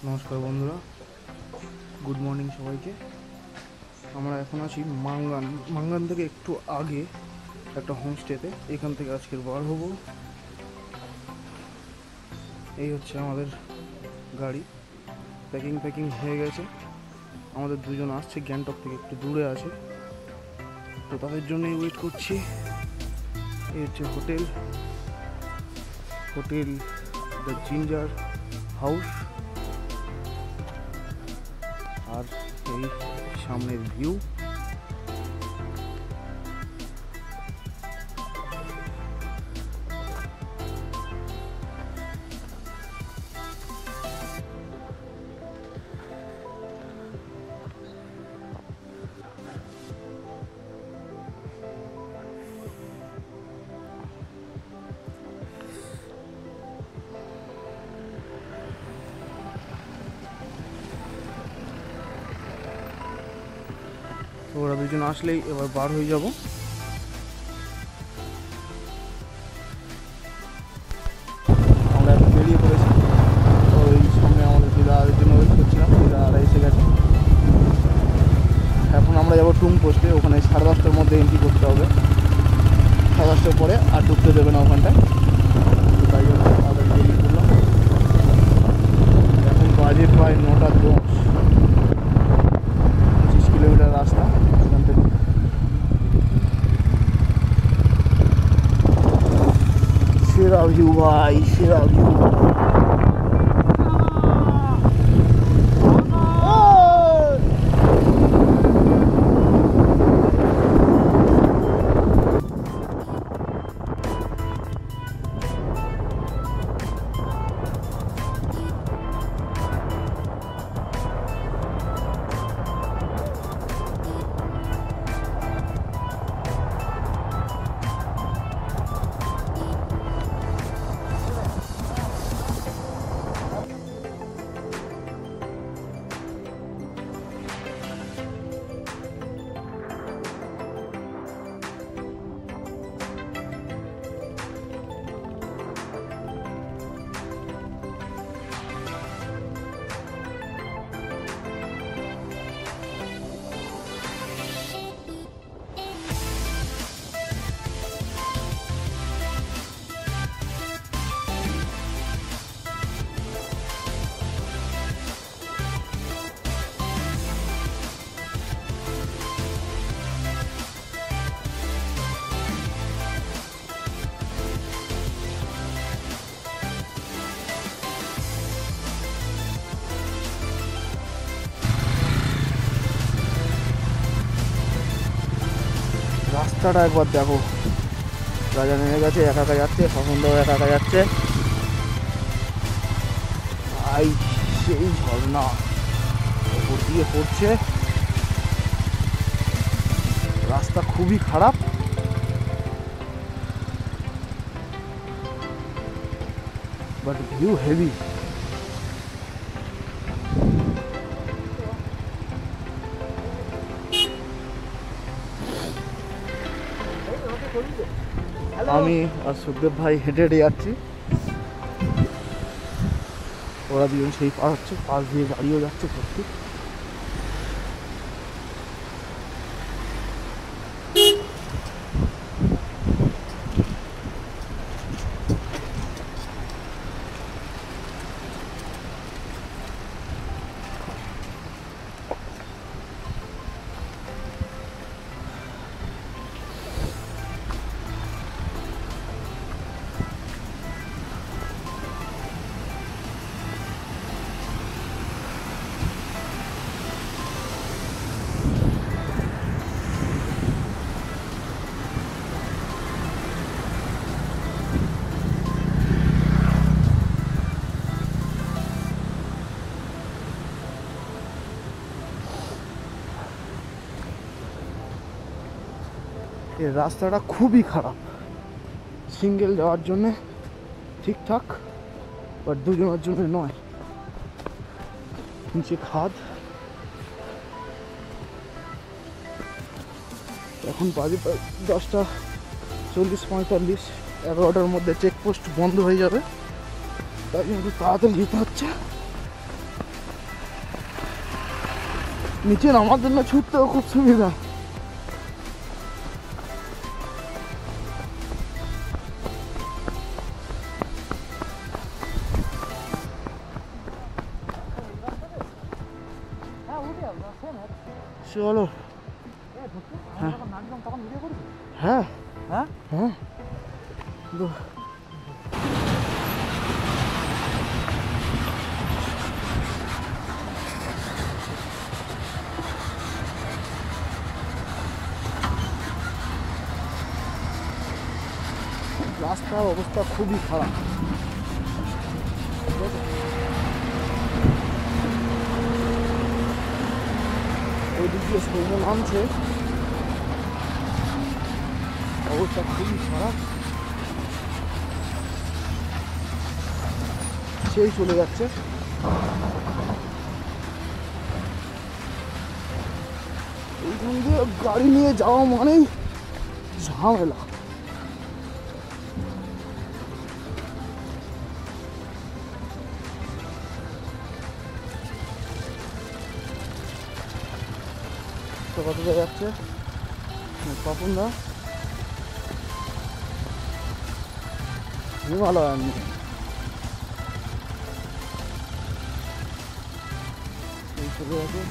নমস্কার বন্ধুরা, good morning সবাইকে। আমরা এখন আছি মাঙ্গান থেকে একটু আগে একটা হোমস্টেতে। এখান থেকে আজকের বার হব। এই হচ্ছে আমাদের গাড়ি, প্যাকিং হয়ে গেছে। আমাদের দুজন আসছে গ্যাংটক থেকে, একটু দূরে আছে, তো তাদের জন্যই ওয়েট করছি। এই হচ্ছে হোটেল দ্য জিঞ্জার হাউস, আর এই সামনের ভিউ। তো ওরা দুজন আসলেই এবার বার হয়ে যাব। আমরা এখন বেরিয়ে পড়েছি। তো ওই সামনে আমাদের দিদার জন্য ওয়েট করছিলাম, দিদারা এসে গেছে। এখন আমরা যাবো টুং পোস্টে, ওখানে 10:30টার মধ্যে এন্ট্রি করতে হবে। 10:30টার পরে আর ঢুকতে দেবে না ওখানটায়, তো তাই জন্য তাদের বেরিয়ে পড়লাম। এখন বাজে প্রায় 9:10, 25 কিলোমিটার রাস্তা এখান থেকে। সেরা ভিউ ভাই, সেরা ভিউ। রাস্তাটা একবার দেখো, রাজা নেমে গেছে, একা একা যাচ্ছে, স্বপনদাও একা একা যাচ্ছে। আই সেই ঝর্ণা ওপর দিয়ে পড়ছে। রাস্তা খুবই খারাপ, বাট ভিউ হেভি। আমি আর সুখদেব ভাই হেঁটে হেঁটে যাচ্ছি, ওরা দুজন সেই পাশ দিয়ে গাড়িও যাচ্ছে সত্যি। এই রাস্তাটা খুবই খারাপ, সিঙ্গেল যাওয়ার জন্যে ঠিকঠাক, বাট দুজনের জন্য নয়। নিচে খাদ। এখন বাজে প্রায় 10:40-45, 11টার মধ্যে চেকপোস্ট বন্ধ হয়ে যাবে, তাই জন্য তাড়াতাড়ি যেতে হচ্ছে। নিচে নামার জন্য ছুটতেও খুব সুবিধা। চলো হ্যাঁ হ্যাঁ হ্যাঁ রাস্তার অবস্থা খুবই খারাপ। ওইদিক দিয়ে সৈন্য নামছে, অবস্থা খুবই খারাপ। সেই চলে যাচ্ছে। এইখান দিয়ে গাড়ি নিয়ে যাওয়া মানেই ঝামেলা। তো কত যাচ্ছে পাপুনদা? হিমালয়ান এই চলে গেছে।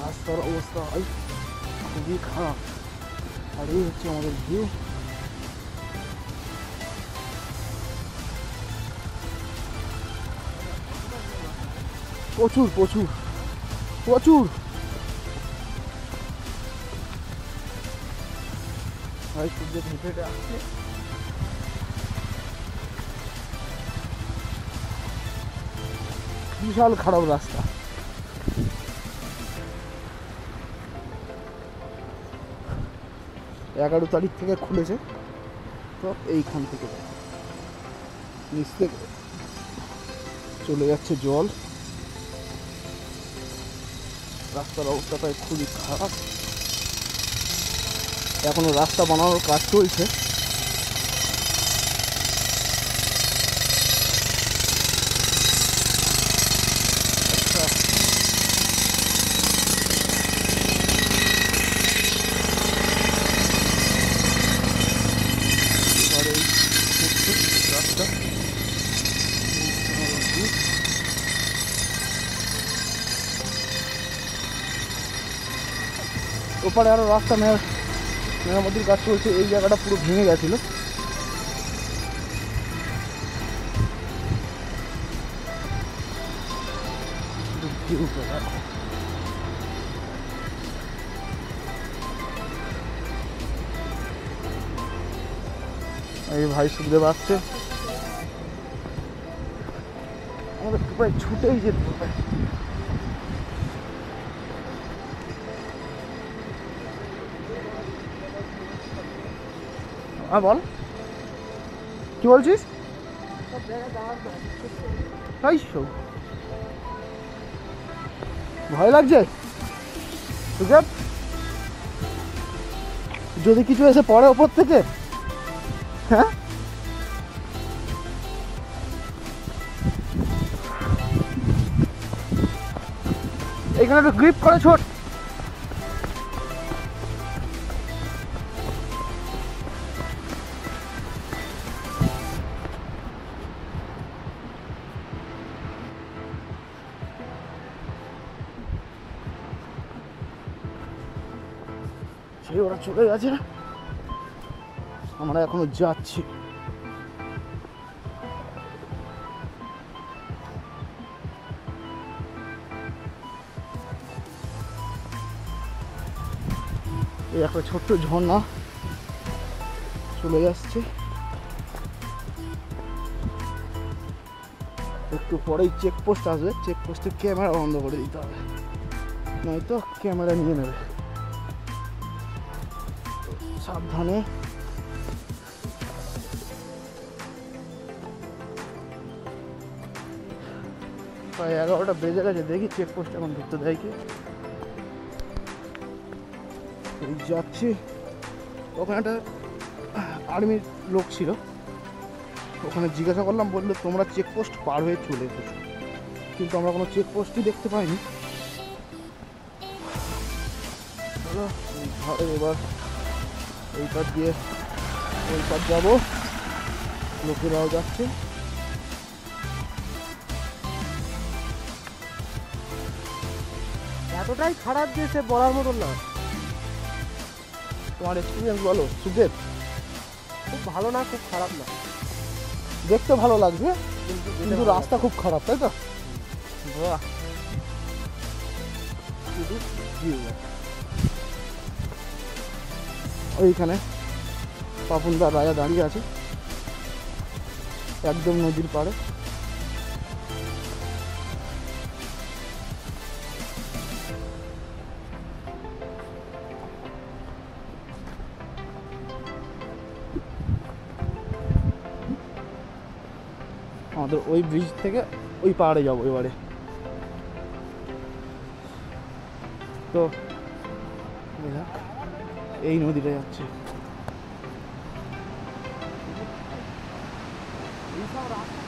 রাস্তার অবস্থা খুবই খারাপ। আর এই হচ্ছে আমাদের ভিউ। প্রচুর প্রচুর প্রচুর হেঁটে আসছে। বিশাল খারাপ রাস্তা। 11 তারিখ থেকে খুলেছে, তো এইখান থেকে নিচ থেকে চলে যাচ্ছে জল। রাস্তার অবস্থাটা খুবই খারাপ। এখনো রাস্তা বানানোর কাজ চলছে। ওপারে আরো রাস্তা মেরামতির কাজ চলছে। এই জায়গাটা পুরো ভেঙে গেছিল। এই ভাই সুখদেব আসছে। আমাদের প্রায় ছুটেই যেতে হবে। হ্যাঁ বল, কি বলছিস? ভয় লাগছে যদি কিছু এসে পড়ে ওপর থেকে? হ্যাঁ এখানে একটু গ্রিপ করে ছোট। সেই ওরা চলে গেছে, আমরা এখনো যাচ্ছি। এই একটা ছোট্ট ঝর্ণা চলে যাচ্ছে। একটু পরেই চেকপোস্ট আসবে। চেকপোস্টে ক্যামেরা বন্ধ করে দিতে হবে, নয়তো ক্যামেরা নিয়ে নেবে। সাবধানে। প্রায় 11টা বেজে গেছে। দেখি চেকপোস্ট এখন ঢুকতে দেয় কি। যাচ্ছি। ওখানে একটা আর্মির লোক ছিল, ওখানে জিজ্ঞাসা করলাম, বললো তোমরা চেকপোস্ট পার হয়ে চলে এসেছো। কিন্তু আমরা কোনো চেকপোস্টই দেখতে পাইনি। চলো এই ঘরে এবার এই পাশ দিয়ে ওই পাশ যাবো, লোকেরাও যাচ্ছে। এতটাই খারাপ যে সে বলার মতন না। তোমার এক্সপিরিয়েন্স বলো সুদেব। খুব ভালো না, খুব খারাপ না, দেখতে ভালো লাগছে কিন্তু কিন্তু রাস্তা খুব খারাপ, তাই তো? বাহ, শুধু view। ওইখানে পাপুনদার রাজা দাঁড়িয়ে আছে একদম নদীর পাড়ে। আমাদের ওই ব্রিজ থেকে ওই পাহাড়ে যাবো এবারে। তো এই নদীটা যাচ্ছে। এইসব রাস্তা